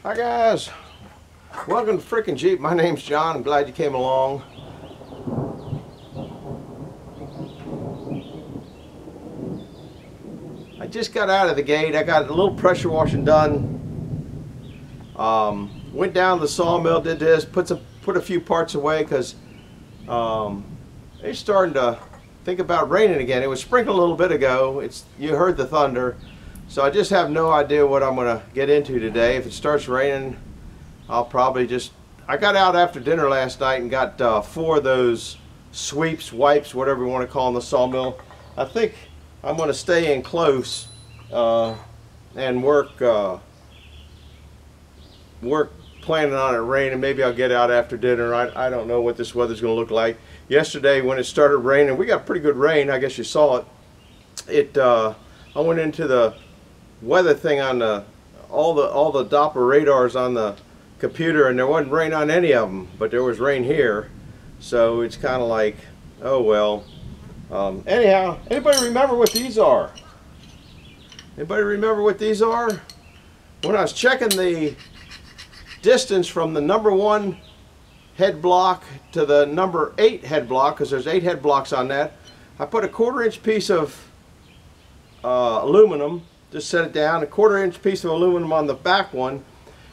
Hi guys, welcome to Freaking Jeep. My name's John. I'm glad you came along. I just got out of the gate. I got a little pressure washing done. Went down to the sawmill, did this, put a few parts away because they're starting to think about raining again. It was sprinkling a little bit ago. You heard the thunder. So I just have no idea what I'm going to get into today. If it starts raining, I'll probably I got out after dinner last night and got 4 of those sweeps, wipes, whatever you want to call them, the sawmill. I think I'm going to stay in close and work planning on it raining. Maybe I'll get out after dinner. I don't know what this weather's going to look like. Yesterday when it started raining, we got pretty good rain. I guess you saw it. I went into the weather thing on all the Doppler radars on the computer, and there wasn't rain on any of them, but there was rain here. So it's kind of like, oh well. Anyhow, anybody remember what these are? Anybody remember what these are? When I was checking the distance from the number 1 head block to the number 8 head block, because there's 8 head blocks on that, I put a 1/4 inch piece of aluminum, just set it down, a 1/4 inch piece of aluminum on the back one.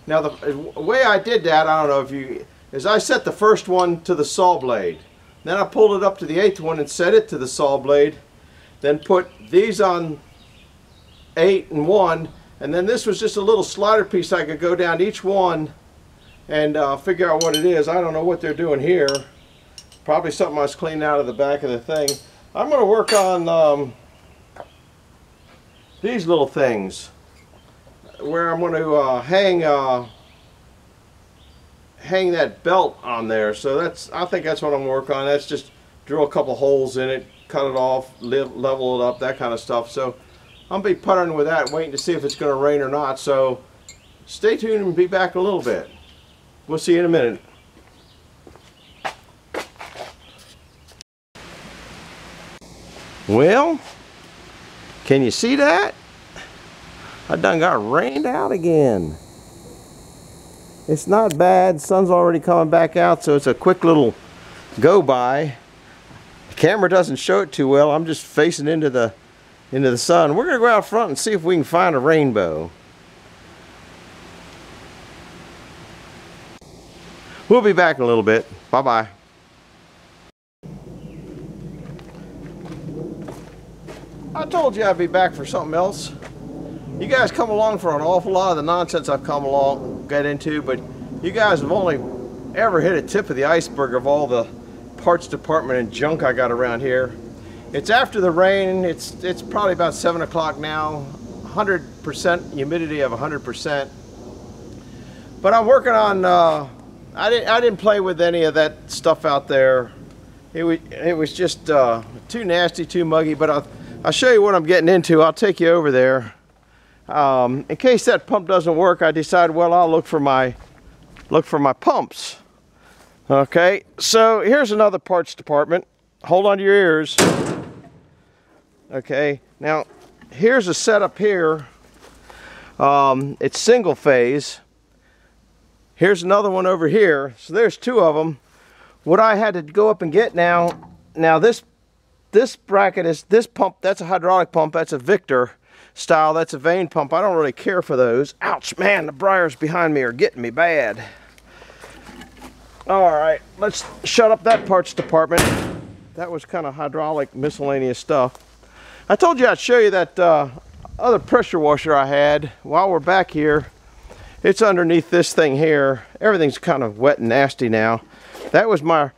Now the way I did that, I don't know if you, is I set the first one to the saw blade. Then I pulled it up to the 8th one and set it to the saw blade. Then put these on 8 and 1, and then this was just a little slider piece I could go down each one and figure out what it is. I don't know what they're doing here. Probably something I was cleaning out of the back of the thing. I'm going to work on these little things where I'm going to hang that belt on there. So I think that's what I'm going to work on. That's just drill a couple holes in it, cut it off, level it up, that kind of stuff. So I'll be puttering with that, waiting to see if it's going to rain or not. So stay tuned and be back in a little bit. We'll see you in a minute. Well, can you see that? I done got rained out again. It's not bad. Sun's already coming back out, so it's a quick little go by. The camera doesn't show it too well. I'm just facing into the sun. We're gonna go out front and see if we can find a rainbow. We'll be back in a little bit. Bye-bye. I told you I'd be back for something else. You guys come along for an awful lot of the nonsense I've come along, get into, but you guys have only ever hit a tip of the iceberg of all the parts department and junk I got around here. It's after the rain. It's probably about 7 o'clock now. 100% humidity of 100%. But I'm working on. I didn't play with any of that stuff out there. It was just too nasty, too muggy. But I'll show you what I'm getting into. I'll take you over there. In case that pump doesn't work, I decided, well, I'll look for my pumps. Okay, so here's another parts department. Hold on to your ears. Okay, now here's a setup here. It's single phase. Here's another one over here. So there's 2 of them. What I had to go up and get now this bracket is this pump. That's a hydraulic pump. That's a Victor style. That's a vane pump. I don't really care for those. Ouch, man, the briars behind me are getting me bad. All right, let's shut up that parts department. That was kind of hydraulic miscellaneous stuff. I told you I'd show you that other pressure washer I had. While we're back here, it's underneath this thing here. Everything's kind of wet and nasty now. That was my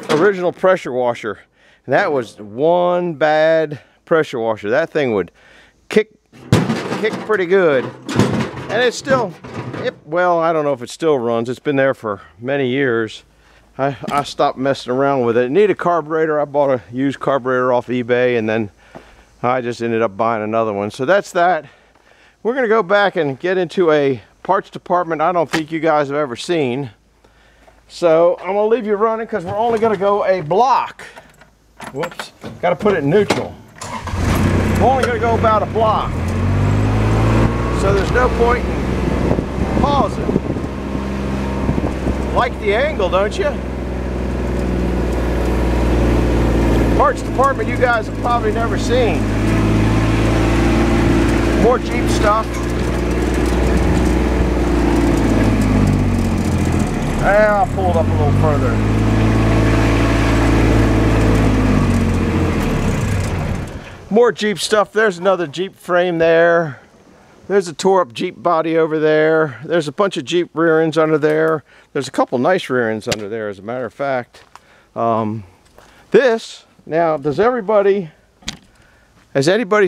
original pressure washer. And that was one bad pressure washer. That thing would kick pretty good. And it's still, well, I don't know if it still runs. It's been there for many years. I stopped messing around with it. It needed a carburetor. I bought a used carburetor off eBay, and then I just ended up buying another one. So that's that. We're going to go back and get into a parts department I don't think you guys have ever seen. So I'm going to leave you running because we're only going to go a block. Whoops, got to put it in neutral. We're only going to go about a block. So there's no point in pause it. Like the angle, don't you? Parts department you guys have probably never seen. More Jeep stuff. And I'll pull it up a little further. More Jeep stuff. There's another Jeep frame there. There's a tore up Jeep body over there. There's a bunch of Jeep rear ends under there. There's a couple nice rear ends under there, as a matter of fact. This, now, has anybody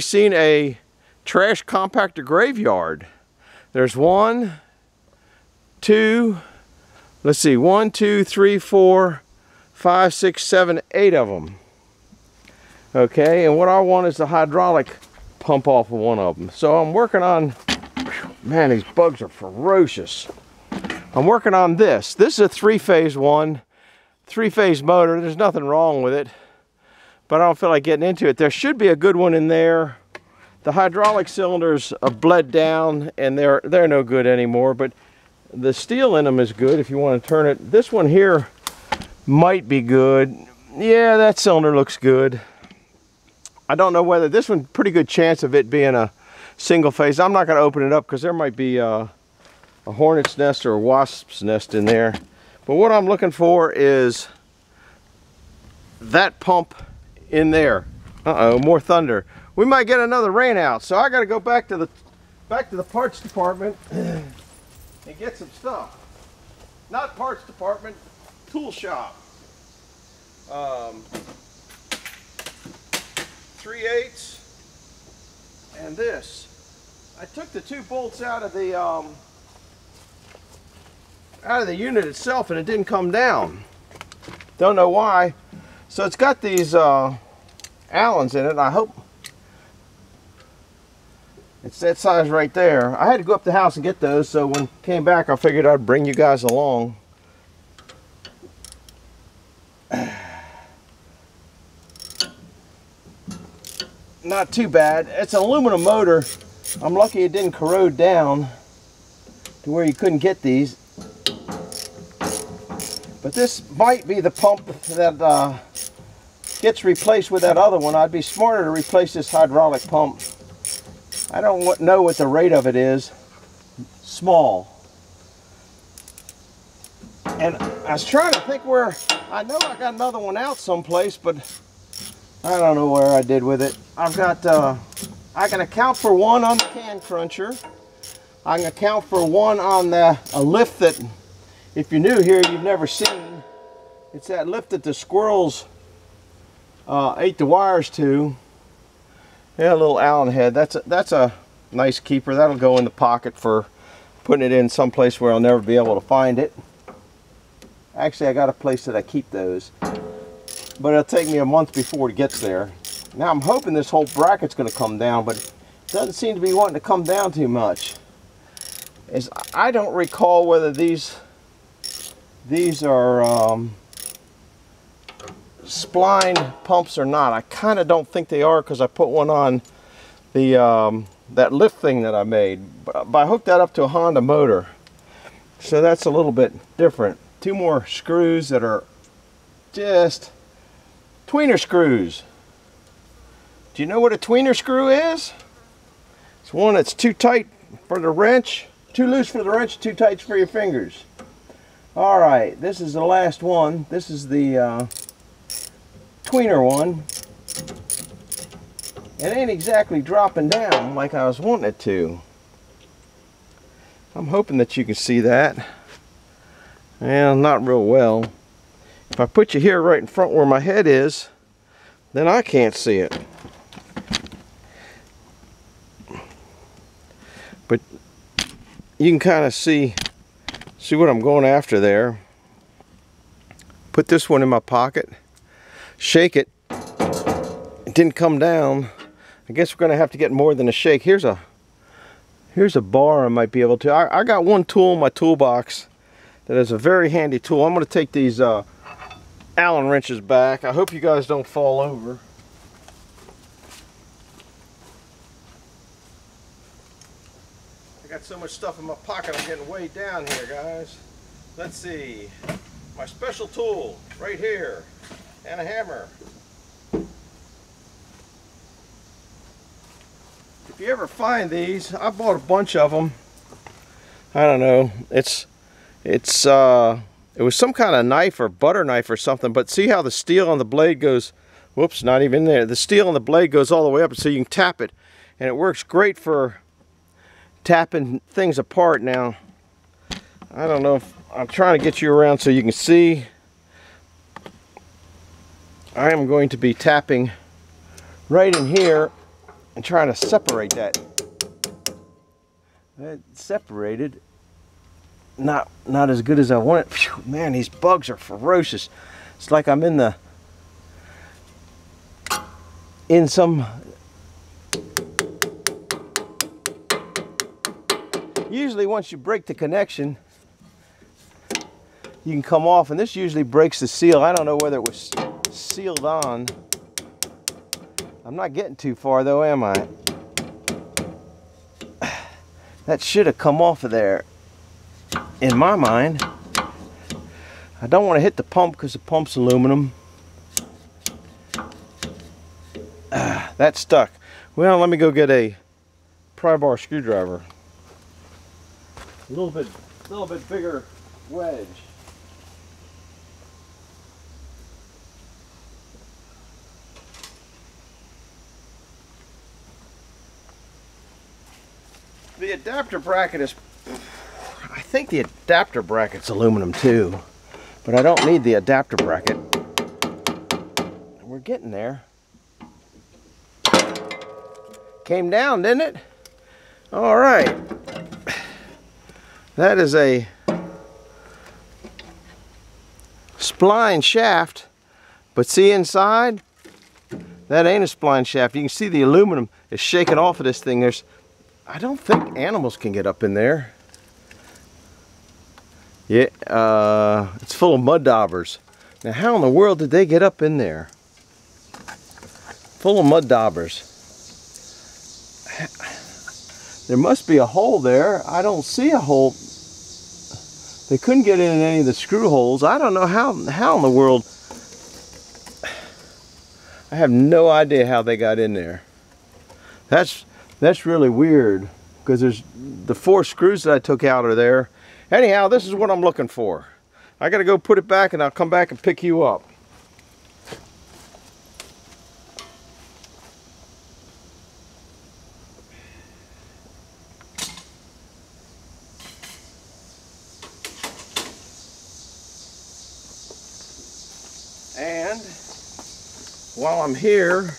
seen a trash compactor graveyard? There's one, two, let's see, 1, 2, 3, 4, 5, 6, 7, 8 of them. Okay, and what I want is the hydraulic pump off of one of them. So I'm working on, man, these bugs are ferocious. I'm working on this. This is a three-phase one, three-phase motor. There's nothing wrong with it, but I don't feel like getting into it. There should be a good one in there. The hydraulic cylinders are bled down and they're no good anymore, but the steel in them is good if you want to turn it. This one here might be good. Yeah, that cylinder looks good. I don't know whether this one, pretty good chance of it being a single phase. I'm not going to open it up because there might be a hornet's nest or a wasp's nest in there. But what I'm looking for is that pump in there. Uh-oh, more thunder. We might get another rain out, so I got to go back to the parts department and get some stuff. Not parts department, tool shop. 3/8 and this. I took the two bolts out of the unit itself and it didn't come down. Don't know why. So it's got these Allens in it. I hope it's that size right there. I had to go up the house and get those, so when I came back I figured I'd bring you guys along. Not too bad. It's an aluminum motor. I'm lucky it didn't corrode down to where you couldn't get these. But this might be the pump that gets replaced with that other one. I'd be smarter to replace this hydraulic pump. I don't know what the rate of it is. Small. And I was trying to think where, I know I got another one out someplace, but I don't know where I did with it. I've got, I can account for one on the can cruncher. I can account for one on a lift that, if you're new here, you've never seen. It's that lift that the squirrels ate the wires to. Yeah, a little Allen head. That's a nice keeper. That'll go in the pocket for putting it in someplace where I'll never be able to find it. Actually, I got a place that I keep those. But it'll take me a month before it gets there. Now I'm hoping this whole bracket's going to come down, but it doesn't seem to be wanting to come down too much. I don't recall whether these are spline pumps or not. I kind of don't think they are because I put one on the that lift thing that I made. But I hooked that up to a Honda motor, so that's a little bit different. Two more screws that are just tweener screws. Do you know what a tweener screw is? It's one that's too tight for the wrench, too loose for the wrench, too tight for your fingers. Alright, this is the last one. This is the tweener one. It ain't exactly dropping down like I was wanting it to. I'm hoping that you can see that. Well, not real well. If I put you here right in front where my head is, then I can't see it. But you can kind of see what I'm going after there. Put this one in my pocket, shake it. It didn't come down. I guess we're going to have to get more than a shake. Here's a bar I might be able to. I got one tool in my toolbox that is a very handy tool. I'm going to take these Allen wrenches back. I hope you guys don't fall over. I got so much stuff in my pocket, I'm getting way down here, guys. Let's see. My special tool right here, and a hammer. If you ever find these, I bought a bunch of them. I don't know. It was some kind of knife or butter knife or something, but see how the steel on the blade goes, whoops, not even there. The steel on the blade goes all the way up so you can tap it, and it works great for tapping things apart. Now, I don't know if I'm trying to get you around so you can see. I am going to be tapping right in here and trying to separate that. That separated. Not as good as I want it. Phew, man, these bugs are ferocious. It's like I'm in some. Usually once you break the connection, you can come off, and this usually breaks the seal. I don't know whether it was sealed on. I'm not getting too far though, am I? That should have come off of there. In my mind, I don't want to hit the pump because the pump's aluminum. That's stuck. Well, let me go get a pry bar screwdriver. A little bit bigger wedge. The adapter bracket is, I think the adapter bracket's aluminum too, but I don't need the adapter bracket. We're getting there. Came down, didn't it? All right. That is a spline shaft, but see inside? That ain't a spline shaft. You can see the aluminum is shaking off of this thing. I don't think animals can get up in there. Yeah, it's full of mud daubers. Now, how in the world did they get up in there? Full of mud daubers. There must be a hole there. I don't see a hole. They couldn't get in any of the screw holes. I don't know how in the world. I have no idea how they got in there. That's really weird, because there's the 4 screws that I took out are there. Anyhow, this is what I'm looking for. I gotta go put it back, and I'll come back and pick you up. And while I'm here,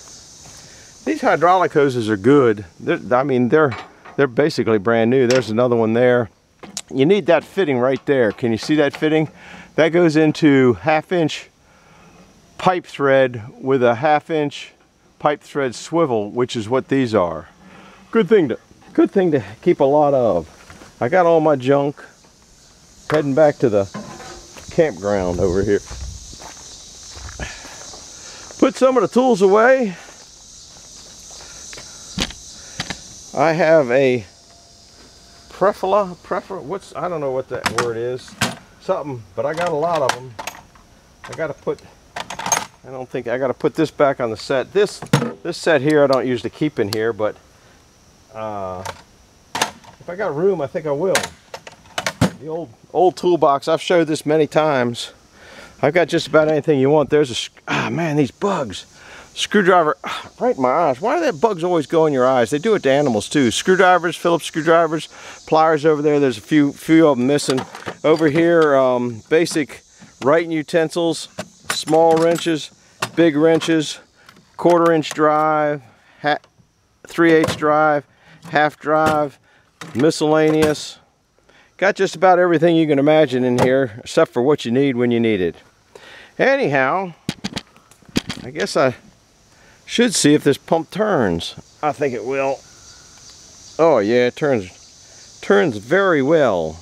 these hydraulic hoses are good. They're basically brand new. There's another one there. You need that fitting right there. Can you see that fitting? That goes into 1/2-inch pipe thread with a 1/2-inch pipe thread swivel, which is what these are. Good thing to keep a lot of. I got all my junk. Heading back to the campground over here. Put some of the tools away. I have a Prefla, I don't know what that word is. Something, but I got a lot of them. I gotta put this back on the set. This set here I don't usually keep in here, but if I got room, I think I will. The old toolbox, I've showed this many times. I've got just about anything you want. There's man, these bugs. Screwdriver, right in my eyes. Why do that bugs always go in your eyes? They do it to animals too. Screwdrivers, Phillips screwdrivers, pliers over there. There's a few of them missing. Over here, basic writing utensils, small wrenches, big wrenches, 1/4-inch drive, 3/8 drive, half drive, miscellaneous. Got just about everything you can imagine in here, except for what you need when you need it. Anyhow, I guess I should see if this pump turns. I think it will. Oh yeah, it turns very well.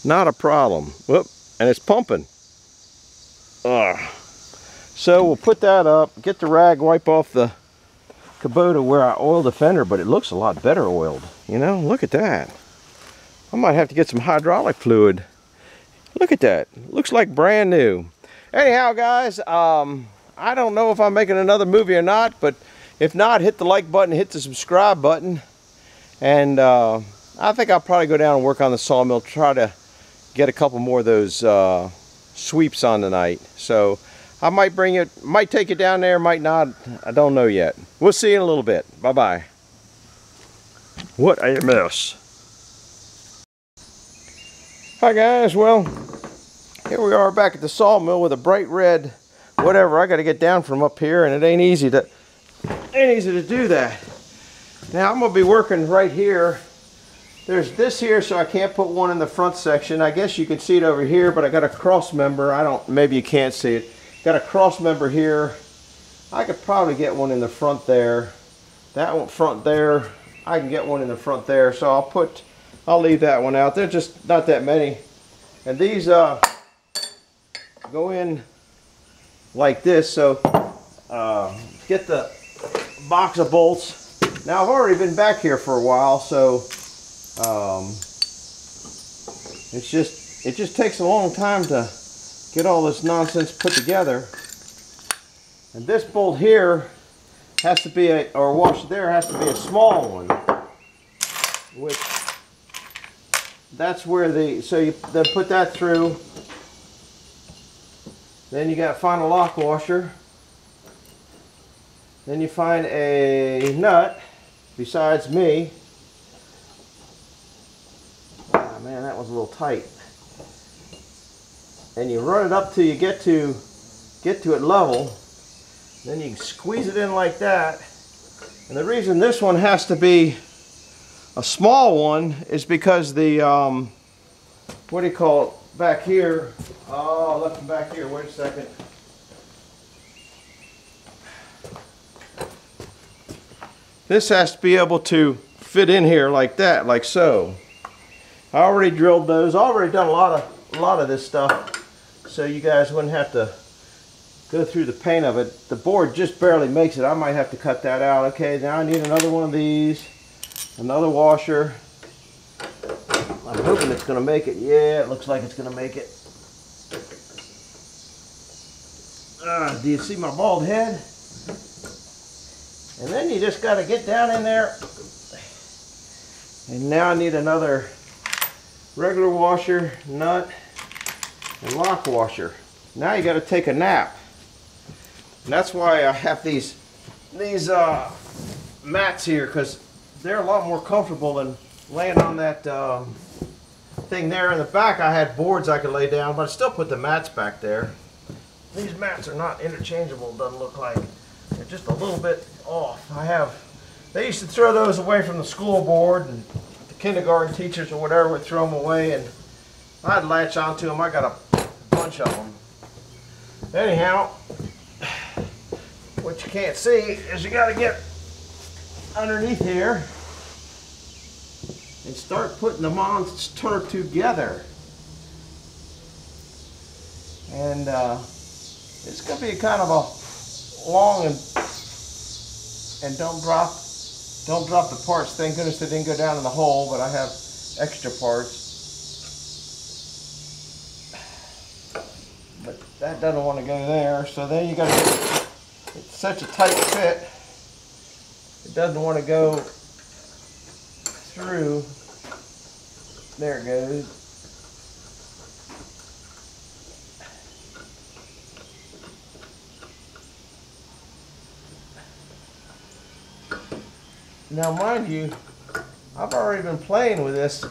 Not a problem. Whoop, and it's pumping. So we'll put that up, get the rag, wipe off the Kubota where I oiled the fender, but it looks a lot better oiled. You know, look at that. I might have to get some hydraulic fluid. Look at that. Looks like brand new. Anyhow, guys, I don't know if I'm making another movie or not, but if not, hit the like button, hit the subscribe button. And I think I'll probably go down and work on the sawmill, try to get a couple more of those sweeps on tonight. So I might take it down there, might not. I don't know yet. We'll see you in a little bit. Bye-bye. What a mess. Hi guys, well, here we are back at the sawmill with a bright red whatever. I got to get down from up here, and it ain't easy to do that. Now I'm gonna be working right here. There's this here, so I can't put one in the front section. I guess you can see it over here, but I got a cross member. Maybe you can't see it. Got a cross member here. I could probably get one in the front there. That one front there. I can get one in the front there. So I'll leave that one out. They're just not that many. And these go in like this. So get the box of bolts. Now I've already been back here for a while, so it just takes a long time to get all this nonsense put together. And this bolt here has to be or washer there has to be a small one, which that's where so you then put that through. Then you got to find a lock washer. Then you find a nut besides me. Ah, man, that was a little tight. And you run it up till you get to it level. Then you can squeeze it in like that. And the reason this one has to be a small one is because the what do you call it back here? Oh, I left them back here. Wait a second. This has to be able to fit in here like that, like so. I already drilled those. Already done a lot of this stuff, so you guys wouldn't have to go through the pain of it. The board just barely makes it. I might have to cut that out. Okay, now I need another one of these, another washer. I'm hoping it's going to make it. Yeah, it looks like it's going to make it. Do you see my bald head? And then you just got to get down in there. And now I need another regular washer, nut, and lock washer. Now you got to take a nap. And that's why I have these mats here, because they're a lot more comfortable than laying on that thing there. In the back I had boards I could lay down, but I still put the mats back there. These mats are not interchangeable, doesn't look like. They're just a little bit off. They used to throw those away from the school board, and the kindergarten teachers or whatever would throw them away, and I'd latch onto them. I got a bunch of them. Anyhow, what you can't see is you got to get underneath here and start putting the monster together. And it's going to be kind of a long and don't drop the parts. Thank goodness they didn't go down in the hole, but I have extra parts. But that doesn't want to go there, so then you got to get, it's such a tight fit, it doesn't want to go through. There it goes. Now mind you, I've already been playing with this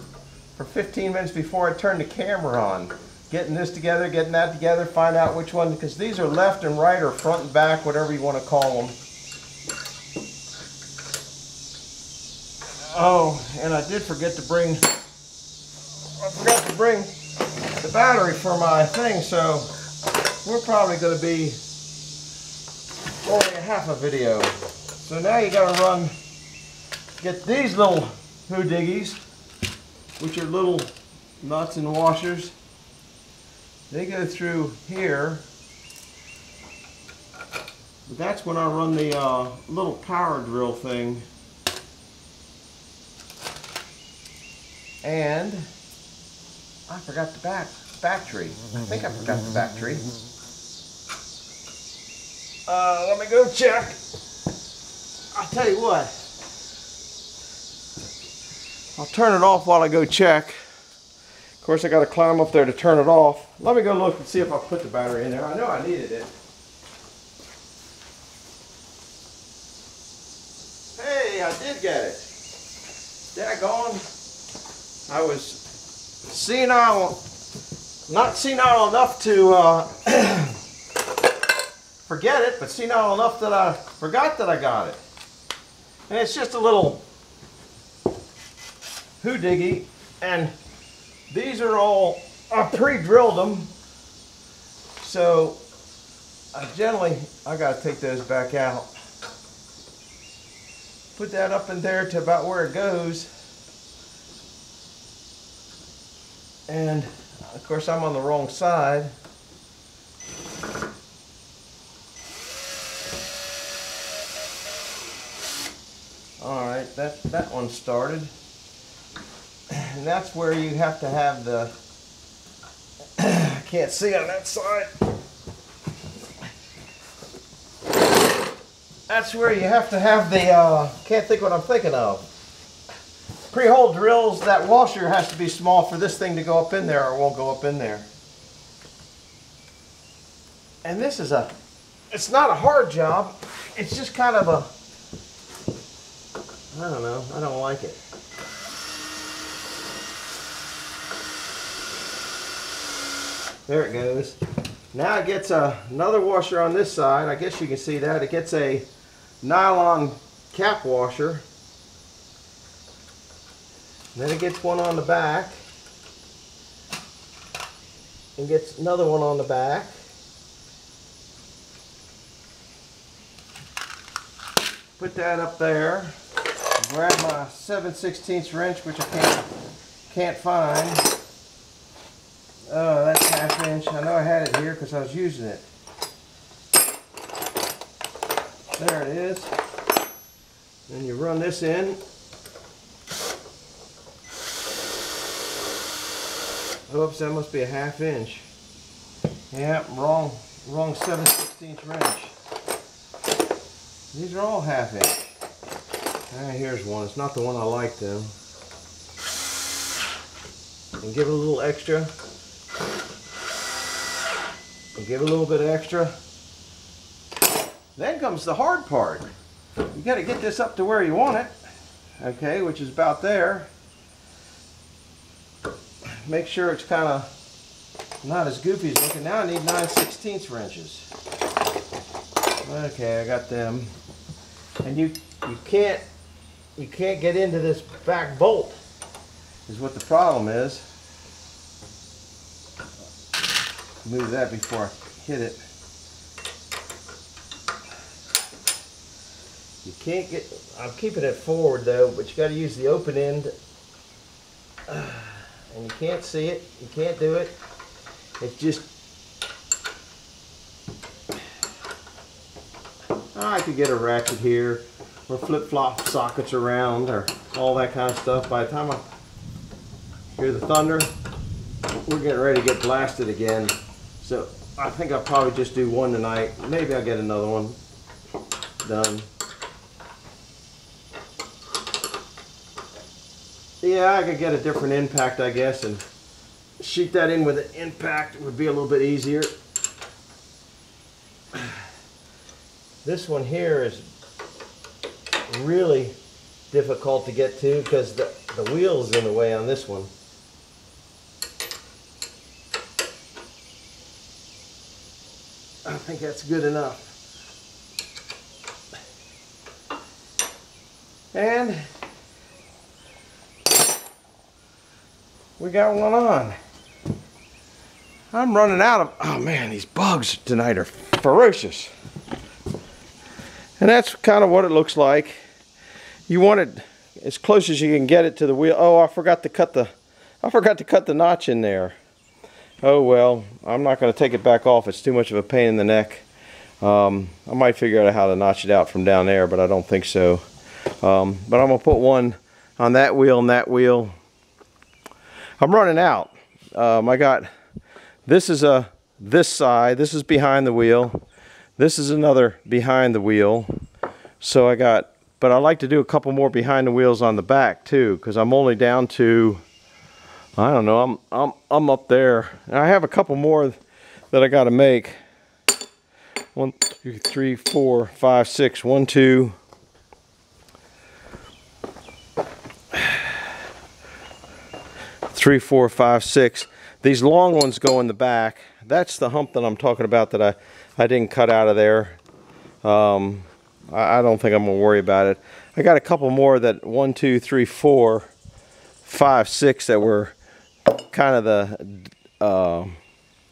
for 15 minutes before I turned the camera on. Getting this together, getting that together, find out which one, because these are left and right or front and back, whatever you want to call them. Oh, and I forgot to bring the battery for my thing, so we're probably going to be only a half a video. So now you got to get these little hoodoogies, which are little nuts and washers. They go through here. But that's when I run the little power drill thing. And I forgot the battery. I think I forgot the battery. Let me go check. I'll tell you what. I'll turn it off while I go check. Of course, I got to climb up there to turn it off. Let me go look and see if I put the battery in there. I know I needed it. Hey, I did get it. Daggone. I was senile, not senile enough to forget it, but senile enough that I forgot that I got it. And it's just a little hoodoogie, and these are all, I pre-drilled them, so I gotta take those back out. Put that up in there to about where it goes. And of course I'm on the wrong side. Alright, that one started. And that's where you have to have the, I can't see on that side. That's where you have to have the, can't think what I'm thinking of. Pre-hole drills, that washer has to be small for this thing to go up in there or it won't go up in there. And this is it's not a hard job. It's just kind of a, I don't know, I don't like it. There it goes. Now it gets another washer on this side. I guess you can see that. It gets a nylon cap washer. Then it gets one on the back. And gets another one on the back. Put that up there. Grab my 7/16 wrench, which I can't find. Oh, that's ½ inch. I know I had it here because I was using it. There it is. Then you run this in. Oops, that must be a ½ inch. Yeah, wrong 7/16 wrench. These are all ½ inch. Ah, here's one. It's not the one I like though. And give it a little extra. And give it a little bit extra. Then comes the hard part. You got to get this up to where you want it. Okay, which is about there. Make sure it's kind of not as goofy as looking. Now I need 9/16 wrenches. Okay, I got them. And you can't get into this back bolt is what the problem is. Move that before I hit it. You can't get, I'm keeping it forward though, but you got to use the open end. And you can't see it, you can't do it. It's just, I could get a ratchet here, or flip-flop sockets around, or all that kind of stuff. By the time I hear the thunder, we're getting ready to get blasted again. So I think I'll probably just do one tonight. Maybe I'll get another one done. Yeah, I could get a different impact, I guess, and shoot that in with an impact. It would be a little bit easier. This one here is really difficult to get to because the wheel is in the way on this one. I think that's good enough. And we got one on. I'm running out of, oh man, these bugs tonight are ferocious. And that's kind of what it looks like. You want it as close as you can get it to the wheel. Oh, I forgot to cut the notch in there. Oh well, I'm not going to take it back off. It's too much of a pain in the neck. I might figure out how to notch it out from down there, but I don't think so. But I'm going to put one on that wheel and that wheel. I'm running out. I got, this is this side, this is behind the wheel. This is another behind the wheel. So I got, but I like to do a couple more behind the wheels on the back too, because I'm only down to, I don't know, I'm up there. And I have a couple more that I got to make. 1, 2, 3, 4, 5, 6. 1, 2. 3, 4, 5, 6. These long ones go in the back. That's the hump that I'm talking about that I didn't cut out of there. I don't think I'm gonna worry about it. I got a couple more that 1, 2, 3, 4, 5, 6 that were kind of the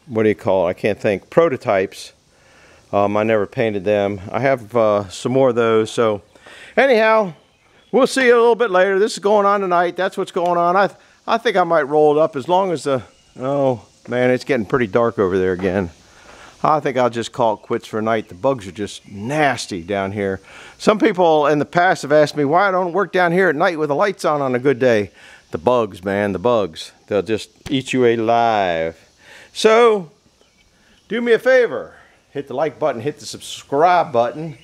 what do you call it? I can't think. Prototypes. I never painted them. I have some more of those. So anyhow, we'll see you a little bit later. This is going on tonight. That's what's going on. I think I might roll it up as long as the, oh man, it's getting pretty dark over there again. I think I'll just call it quits for tonight. The bugs are just nasty down here. Some people in the past have asked me why I don't work down here at night with the lights on a good day. The bugs, man, the bugs. They'll just eat you alive. So, do me a favor. Hit the like button, hit the subscribe button,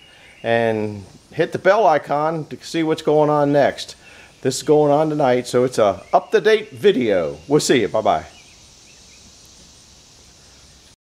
and hit the bell icon to see what's going on next. This is going on tonight, so it's a up-to-date video. We'll see you. Bye-bye.